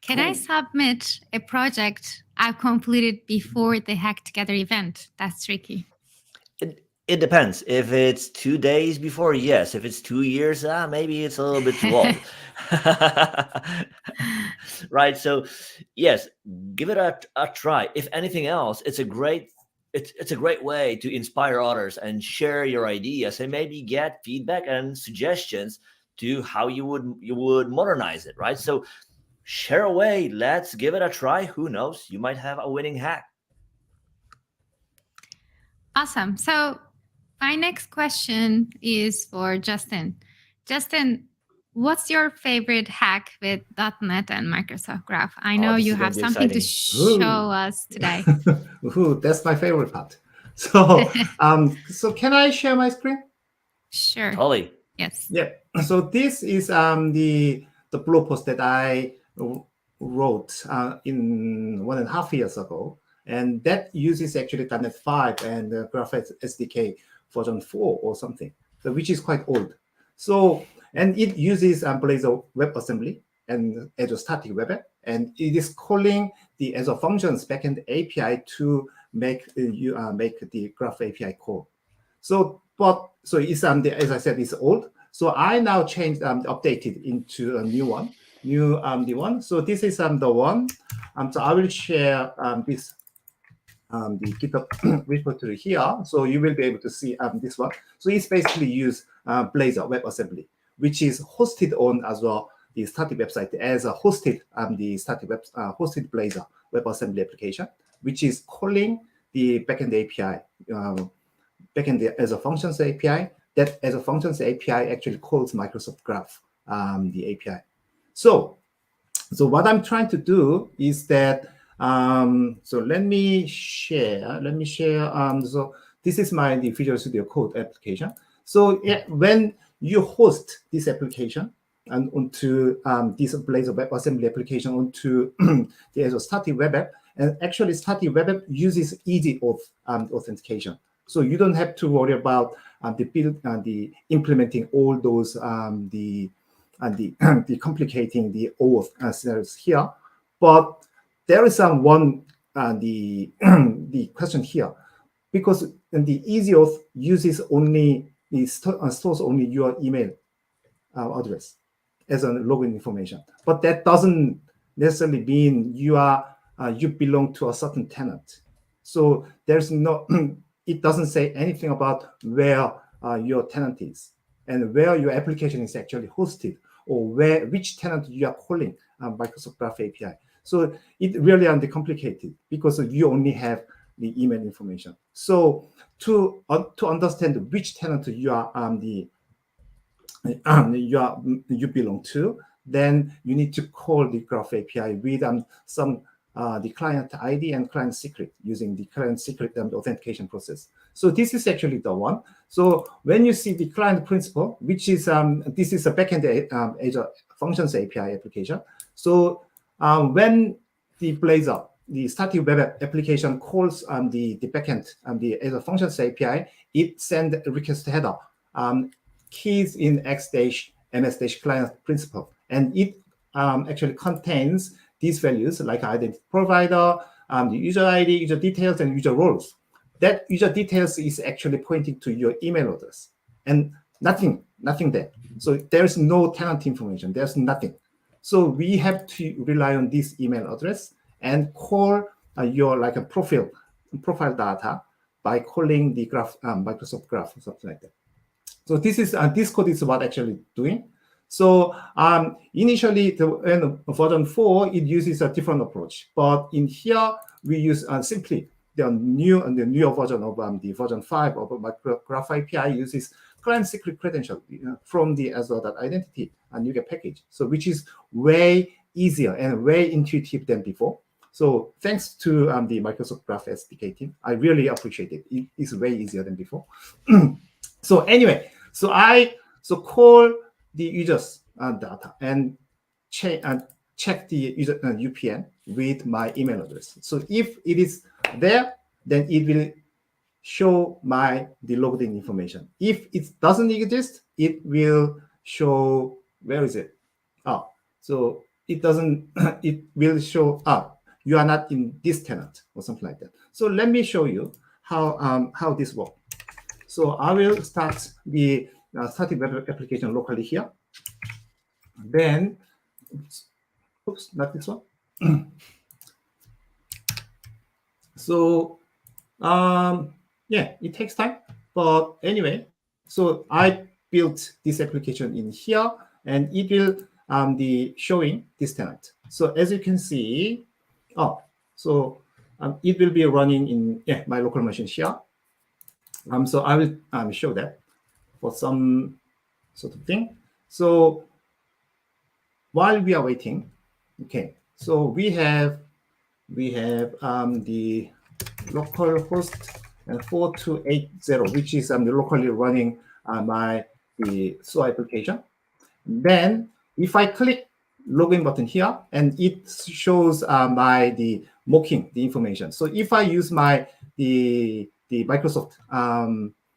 Speaker 2: Can I submit a project I've completed before the Hack Together event? That's tricky.
Speaker 3: It depends. If it's 2 days before, yes. If it's 2 years, maybe it's a little bit too old. Right. So yes, give it a try. If anything else, it's a great way to inspire others and share your ideas and maybe get feedback and suggestions to how you would modernize it, right? So share away. Let's give it a try. Who knows? You might have a winning hack.
Speaker 2: Awesome. So my next question is for Justin. Justin, what's your favorite hack with .NET and Microsoft Graph? I know you have something to show us today.
Speaker 7: Ooh, that's my favorite part. So, so can I share my screen?
Speaker 2: Sure.
Speaker 3: Totally.
Speaker 2: Yes.
Speaker 7: Yeah. So this is the blog post that I wrote in 1.5 years ago, and that uses actually .NET 5 and Graph SDK version 4 or something, so which is quite old. So, and it uses Blazor WebAssembly and Azure Static Web App, and it is calling the Azure Functions backend API to make make the Graph API call. So, so it's as I said, it's old. So I now changed, updated into a new one, the one. So this is the one. So I will share this the GitHub repository here. So you will be able to see this one. So it's basically use Blazor WebAssembly, which is hosted on Azure, the static website as a hosted the static web hosted Blazor WebAssembly application, which is calling the backend API. Backend as a functions API, that as a functions API actually calls Microsoft Graph, the API. So what I'm trying to do is that, so let me share. So this is the Visual Studio Code application. So when you host this application and onto this Blazor WebAssembly application onto the Azure Static Web App, and actually Static Web App uses easy auth authentication. So you don't have to worry about the implementing all those the complicating the auth scenarios here. But there is one the the question here, because the easy auth uses only stores only your email address as a login information, but that doesn't necessarily mean you belong to a certain tenant. So there's no it doesn't say anything about where your tenant is and where your application is actually hosted, or which tenant you are calling Microsoft Graph API. So it really undercomplicated because you only have the email information. So to understand which tenant you are you belong to, then you need to call the Graph API with some the client ID and client secret using the client secret authentication process. So this is actually the one. So when you see the client principal, which is this is a backend Azure Functions API application. So when the Blazor, the static web application calls the backend the Azure Functions API, it sends a request header keys in x-ms-client principal, and it actually contains these values like identity provider, the user ID, user details, and user roles. That user details is actually pointing to your email address, and nothing there. So there's no tenant information. There's nothing. So we have to rely on this email address and call your like a profile data by calling the graph Microsoft Graph or something like that. So this is this code is what actually doing. So initially, in version 4, it uses a different approach. But in here, we use simply the newer version of the version 5 of Graph API uses client secret credential from the Azure.identity and NuGet package. So which is way easier and way intuitive than before. So thanks to the Microsoft Graph SDK team, I really appreciate it. It is way easier than before. So anyway, so I call the users data and check the user UPN with my email address. So if it is there, then it will show the logged in information. If it doesn't exist, it will show, where is it? So it doesn't, it will show you are not in this tenant or something like that. So let me show you how this works. So I will start the static web application locally here. Then, oops, not this one. So, yeah, it takes time. But anyway, so I built this application in here, and it will showing this tenant. So as you can see, so it will be running in my local machine here. So I will show that for some sort of thing. So while we are waiting, okay, so we have the local host 4280, which is locally running my the SOA application. Then if I click login button here, and it shows the mocking the information. So if I use the Microsoft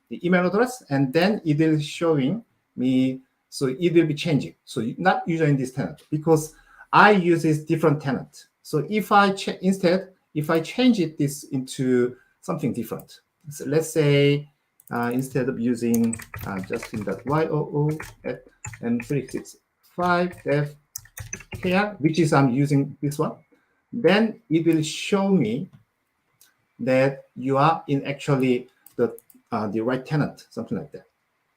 Speaker 7: the email address, and then it will showing me, so it will be changing. So not using this tenant because I use this different tenant. So if I instead, if I change this into something different, so let's say instead of using Justin.yoo at M365 dev here, which is I'm using this one, then it will show me that you are in actually the right tenant, something like that.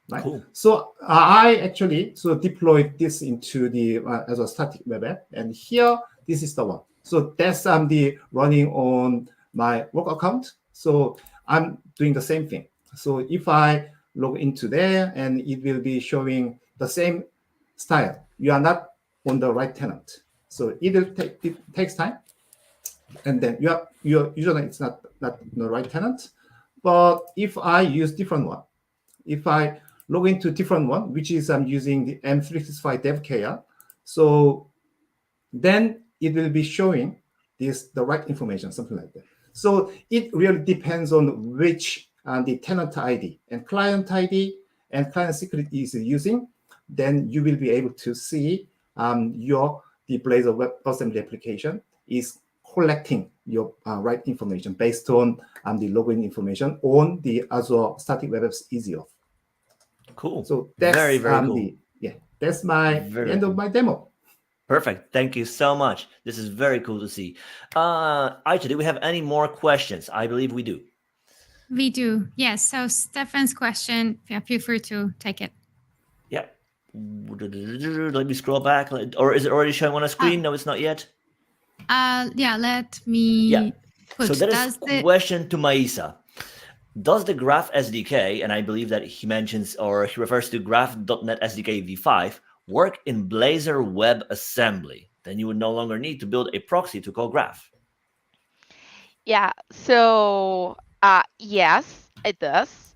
Speaker 7: Right.
Speaker 3: Cool.
Speaker 7: So I actually deployed this into the as a static web app, and here this is the one. So that's the running on my work account. So I'm doing the same thing. So if I log into there, and it will be showing the same style. You are not on the right tenant. So it takes time, and then your usually it's not the right tenant. But if I use different one, if I log into different one, which is I'm using the M365 dev KR, so then it will be showing the right information, something like that. So it really depends on which the tenant ID and client ID and client secret is using. Then you will be able to see the Blazor WebAssembly application is collecting your right information based on the login information on the Azure Static Web Apps Easy-Auth.
Speaker 3: Cool.
Speaker 7: So that's
Speaker 3: very cool.
Speaker 7: That's my end of my demo.
Speaker 3: Perfect. Thank you so much. This is very cool to see. Aisha, do we have any more questions? I believe we do.
Speaker 2: We do. Yes. So Stefan's question, feel free to take it.
Speaker 3: Yeah. Let me scroll back. Or is it already showing on a screen? No, it's not yet.
Speaker 2: Yeah, let me put.
Speaker 3: So that is a question to Maisa. Does the Graph SDK, and I believe that he mentions or he refers to Graph.NET SDK v5, work in Blazor WebAssembly? Then you would no longer need to build a proxy to call Graph.
Speaker 4: Yeah, so yes, it does.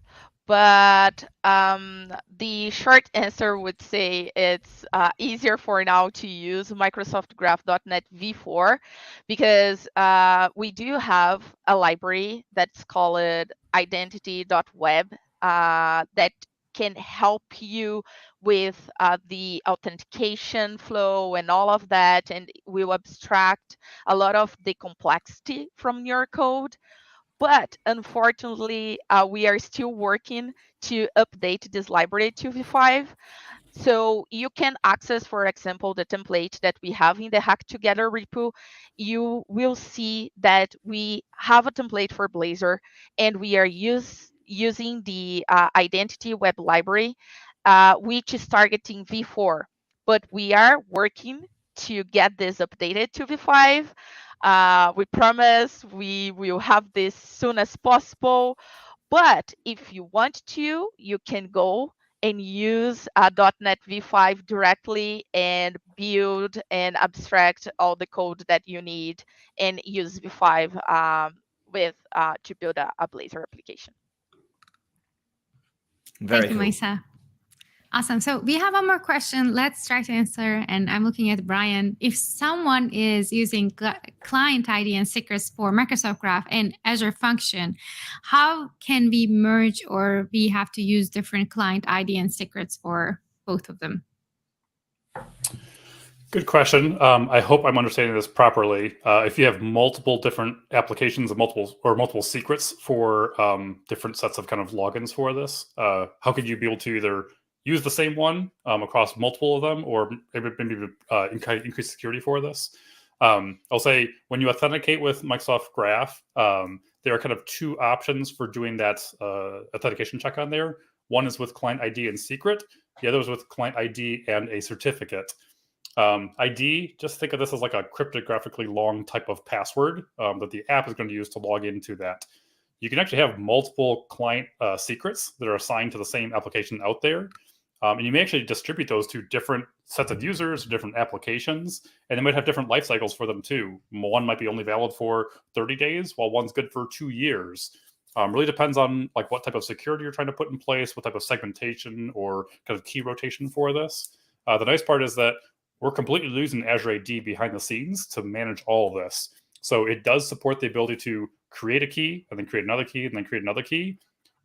Speaker 4: But the short answer would say it's easier for now to use Microsoft Graph.NET v4 because we do have a library that's called identity.web that can help you with the authentication flow and all of that, and will abstract a lot of the complexity from your code. But unfortunately, we are still working to update this library to v5. So you can access, for example, the template that we have in the Hack Together repo. You will see that we have a template for Blazor, and we are using the identity web library, which is targeting v4. But we are working to get this updated to v5. We promise we will have this soon as possible. But if you want to, you can go and use .NET v5 directly and build and abstract all the code that you need and use v5 to build a Blazor application.
Speaker 2: Thank you, Maisa. Awesome. So we have one more question. Let's try to answer. And I'm looking at Brian. If someone is using client ID and secrets for Microsoft Graph and Azure Function, how can we merge, or we have to use different client ID and secrets for both of them?
Speaker 5: Good question. I hope I'm understanding this properly. If you have multiple different applications and multiple secrets for different sets of kind of logins for this, how could you be able to either use the same one across multiple of them, or maybe increase security for this? I'll say when you authenticate with Microsoft Graph, there are kind of two options for doing that authentication check on there. One is with client ID and secret. The other is with client ID and a certificate. ID, just think of this as like a cryptographically long type of password that the app is going to use to log into that. You can actually have multiple client secrets that are assigned to the same application out there. And you may actually distribute those to different sets of users, different applications, and they might have different life cycles for them too. One might be only valid for 30 days, while one's good for 2 years. Really depends on like what type of security you're trying to put in place, what type of segmentation or kind of key rotation for this. The nice part is that we're completely using Azure AD behind the scenes to manage all of this. So it does support the ability to create a key and then create another key and then create another key.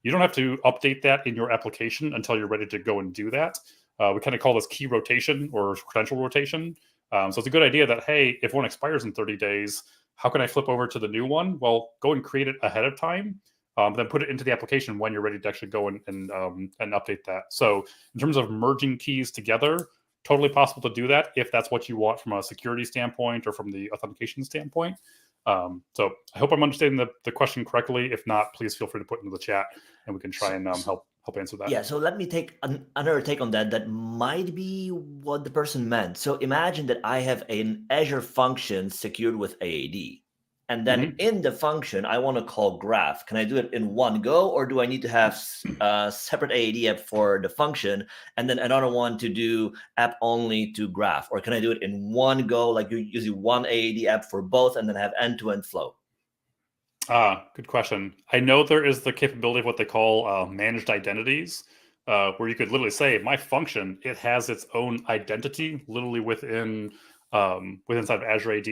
Speaker 5: You don't have to update that in your application until you're ready to go and do that. We kind of call this key rotation or credential rotation. So it's a good idea that, hey, if one expires in 30 days, how can I flip over to the new one? Well, go and create it ahead of time, then put it into the application when you're ready to actually go and update that. So in terms of merging keys together, totally possible to do that if that's what you want from a security standpoint or from the authentication standpoint. So I hope I'm understanding the question correctly. If not, please feel free to put it into the chat and we can try and help answer that.
Speaker 3: Yeah, so let me take another take on that. That might be what the person meant. So imagine that I have an Azure function secured with AAD. And then in the function, I want to call graph. Can I do it in one go, or do I need to have a separate AAD app for the function and then another one to do app only to graph? Or can I do it in one go, like you're using one AAD app for both and then have end-to-end flow?
Speaker 5: Good question. I know there is the capability of what they call managed identities, where you could literally say, my function, it has its own identity literally within inside of Azure AD.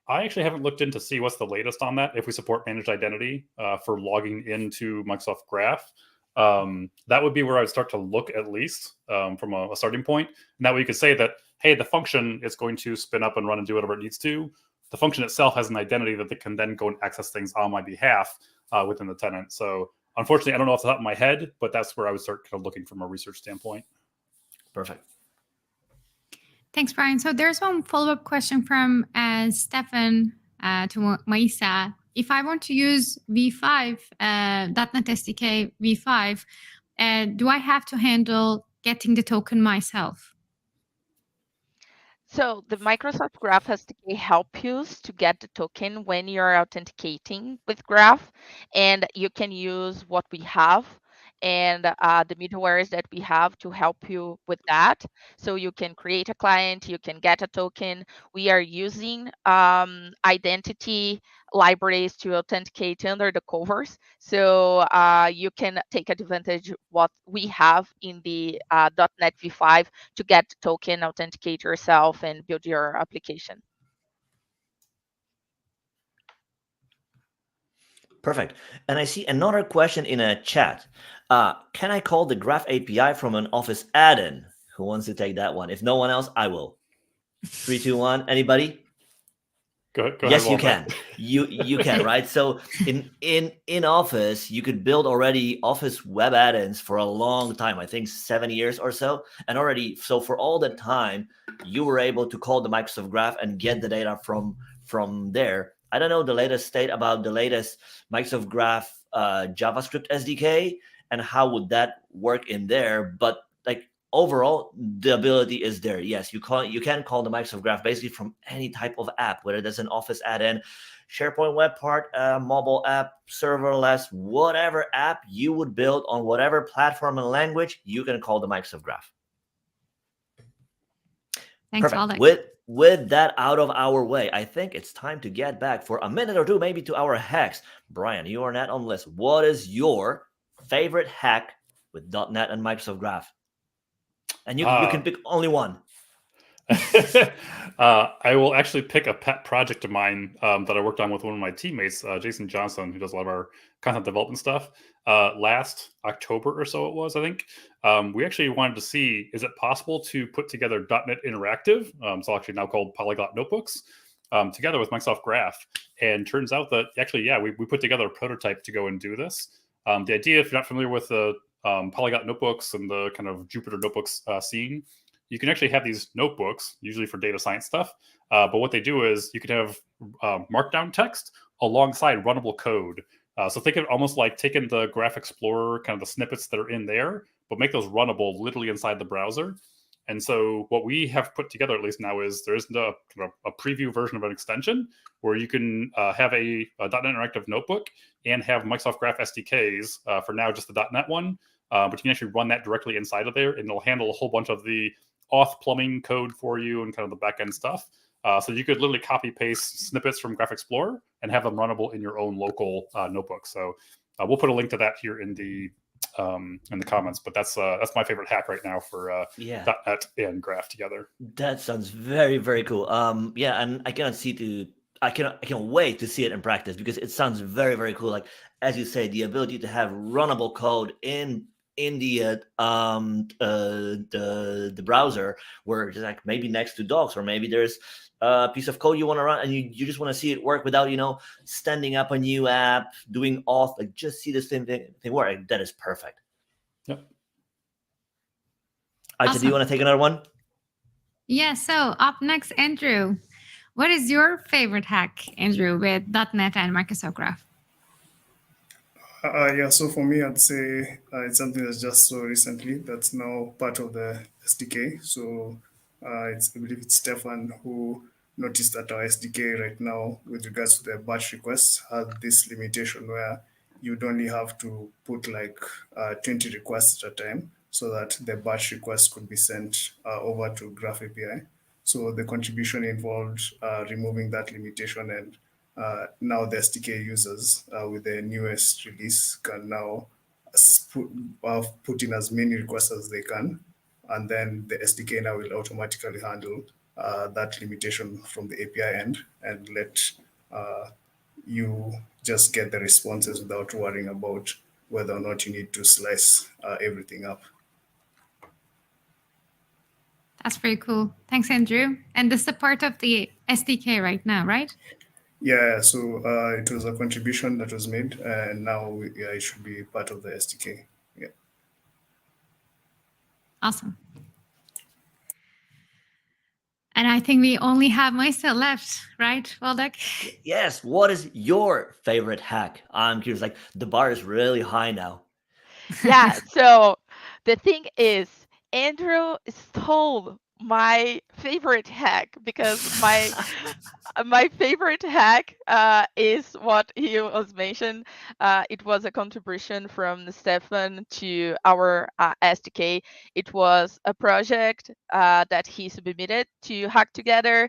Speaker 5: I actually haven't looked in to see what's the latest on that, if we support managed identity for logging into Microsoft Graph. That would be where I would start to look, at least from a starting point. And that way you could say that, hey, the function is going to spin up and run and do whatever it needs to. The function itself has an identity that they can then go and access things on my behalf within the tenant. So unfortunately, I don't know off the top of my head, but that's where I would start kind of looking from a research standpoint.
Speaker 3: Perfect.
Speaker 2: Thanks, Brian. So there's one follow-up question from Stefan to Maisa. If I want to use V5, .NET SDK V5, do I have to handle getting the token myself?
Speaker 4: So the Microsoft Graph SDK helps you to get the token when you're authenticating with Graph, and you can use what we have and the middlewares that we have to help you with that. So you can create a client, you can get a token. We are using identity libraries to authenticate under the covers. So you can take advantage of what we have in the .NET V5 to get the token, authenticate yourself, and build your application.
Speaker 3: Perfect. And I see another question in a chat. Can I call the Graph API from an Office add-in? Who wants to take that one? If no one else, I will. 3, 2, 1. Anybody?
Speaker 5: Go ahead,
Speaker 3: yes, you
Speaker 5: Walter.
Speaker 3: can. You can, right? So in Office, you could build already Office web add-ins for a long time. I think 7 years or so, and already. So for all that time, you were able to call the Microsoft Graph and get the data from there. I don't know the latest state about the latest Microsoft Graph JavaScript SDK and how would that work in there, but like overall, the ability is there. Yes, you can call the Microsoft Graph basically from any type of app, whether that's an Office add-in, SharePoint web part, mobile app, serverless, whatever app you would build on whatever platform and language, you can call the Microsoft Graph.
Speaker 2: Thanks,
Speaker 3: Perfect.
Speaker 2: Alex.
Speaker 3: With that out of our way, I think it's time to get back for a minute or two, maybe to our hacks. Brian, you are not on the list. What is your favorite hack with .NET and Microsoft Graph? And you can pick only one.
Speaker 5: I will actually pick a pet project of mine that I worked on with one of my teammates, Jason Johnson, who does a lot of our content development stuff. Last October or so it was, I think. We actually wanted to see, is it possible to put together .NET Interactive, so actually now called Polyglot Notebooks, together with Microsoft Graph. And turns out that actually, yeah, we put together a prototype to go and do this. The idea, if you're not familiar with the Polyglot Notebooks and the kind of Jupyter Notebooks scene, you can actually have these notebooks, usually for data science stuff. But what they do is you can have markdown text alongside runnable code. So think of it almost like taking the Graph Explorer, kind of the snippets that are in there, but make those runnable literally inside the browser. And so what we have put together, at least now, is there isn't a preview version of an extension where you can have a .NET Interactive notebook and have Microsoft Graph SDKs, for now just the .NET one, but you can actually run that directly inside of there, and it'll handle a whole bunch of the auth plumbing code for you and kind of the back-end stuff. So you could literally copy-paste snippets from Graph Explorer and have them runnable in your own local notebook. So We'll put a link to that here in the comments. But that's my favorite hack right now for .NET and Graph together.
Speaker 3: That sounds very, very cool. Yeah, and I can't wait to see it in practice because it sounds very, very cool. Like as you say, the ability to have runnable code in the browser, where it's like maybe next to docs, or maybe there's a piece of code you want to run and you just want to see it work without standing up a new app, doing auth, like just see this thing work. Like, that is perfect.
Speaker 5: Yep.
Speaker 3: Aisha,
Speaker 2: Awesome.
Speaker 3: do you want to take another one?
Speaker 2: Yeah, so up next, Andrew. What is your favorite hack, Andrew, with .NET and Microsoft Graph?
Speaker 6: Yeah, so for me, I'd say it's something that's just so recently that's now part of the SDK. So I believe it's Stefan who noticed that our SDK right now, with regards to the batch requests, had this limitation where you'd only have to put like 20 requests at a time so that the batch request could be sent over to Graph API. So the contribution involved removing that limitation, and now the SDK users with the newest release can now put in as many requests as they can, and then the SDK now will automatically handle that limitation from the API end and let you just get the responses without worrying about whether or not you need to slice everything up.
Speaker 2: That's pretty cool. Thanks, Andrew. And this is a part of the SDK right now, right?
Speaker 6: Yeah, so it was a contribution that was made, and now it should be part of the SDK. Yeah.
Speaker 2: Awesome. And I think we only have Maisa left, right, Waldek?
Speaker 3: Yes. What is your favorite hack? I'm curious. Like the bar is really high now.
Speaker 4: Yeah, so the thing is, Andrew stole my favorite hack because my favorite hack is what he was mentioned. It was a contribution from Stefan to our SDK. It was a project that he submitted to Hack Together,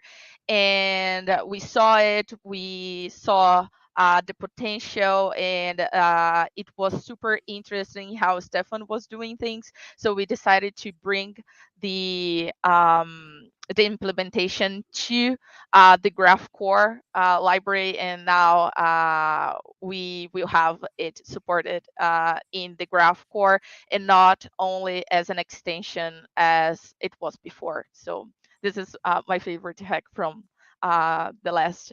Speaker 4: and we saw it. We saw the potential, and it was super interesting how Stefan was doing things. So we decided to bring the implementation to the Graph Core library, and now we will have it supported in the Graph Core, and not only as an extension as it was before. So this is my favorite hack from the last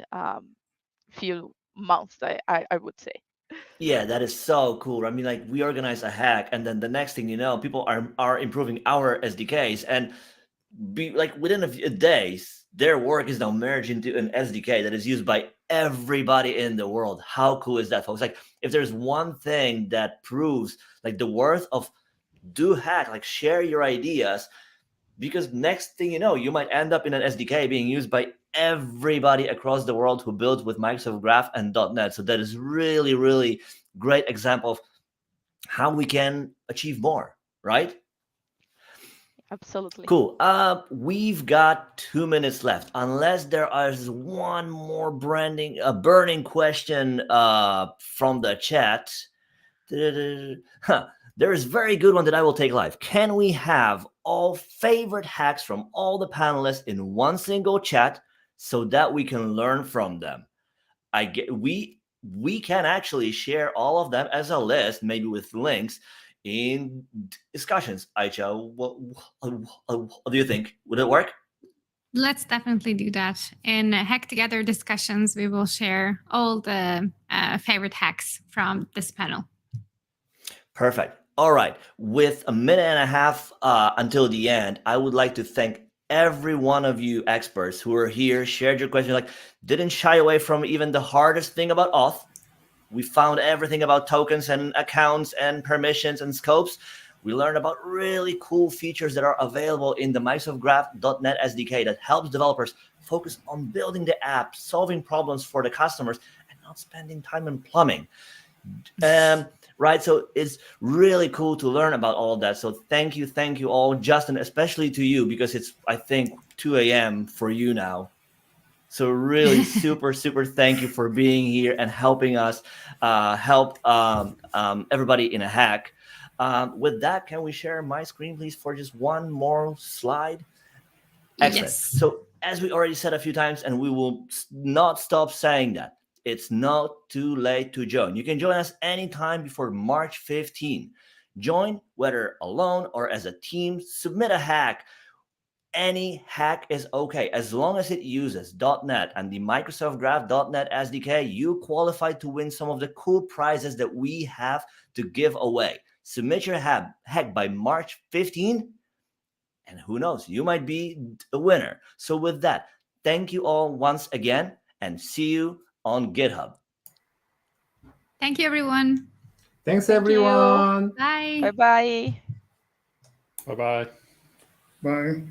Speaker 4: few months, I would say.
Speaker 3: Yeah, that is so cool. I mean, like we organize a hack, and then the next thing you know, people are improving our SDKs, and within a few days, their work is now merged into an SDK that is used by everybody in the world. How cool is that, folks? Like, if there's one thing that proves like the worth of do hack, like share your ideas, because next thing you know, you might end up in an SDK being used by everybody across the world who builds with Microsoft Graph and .NET. So that is really, really great example of how we can achieve more, right?
Speaker 4: Absolutely.
Speaker 3: Cool. We've got 2 minutes left. Unless there is one more burning question from the chat. There is a very good one that I will take live. Can we have all favorite hacks from all the panelists in one single chat so that we can learn from them? We can actually share all of them as a list, maybe with links in discussions. Aicha, what do you think? Would it work?
Speaker 2: Let's definitely do that. In Hack Together discussions, we will share all the favorite hacks from this panel.
Speaker 3: Perfect. All right. With a minute and a half until the end, I would like to thank every one of you experts who are here, shared your questions, like didn't shy away from even the hardest thing about Auth. We found everything about tokens and accounts and permissions and scopes. We learned about really cool features that are available in the Microsoft Graph.NET SDK that helps developers focus on building the app, solving problems for the customers, and not spending time in plumbing. Right, so it's really cool to learn about all of that. So thank you all, Justin, especially to you, because it's, I think, 2 a.m. for you now. So really super thank you for being here and helping us help everybody in a hack. With that, can we share my screen, please, for just one more slide? Excellent.
Speaker 2: Yes.
Speaker 3: So as we already said a few times, and we will not stop saying that, it's not too late to join. You can join us anytime before March 15. Join whether alone or as a team. Submit a hack. Any hack is okay as long as it uses .NET and the Microsoft Graph .NET SDK. You qualify to win some of the cool prizes that we have to give away. Submit your hack by March 15, and who knows, you might be a winner. So with that, thank you all once again, and see you on GitHub.
Speaker 2: Thank you, everyone.
Speaker 7: Thanks,
Speaker 4: Thank you.
Speaker 7: everyone.
Speaker 2: Bye.
Speaker 4: Bye-bye.
Speaker 5: Bye-bye.
Speaker 6: Bye.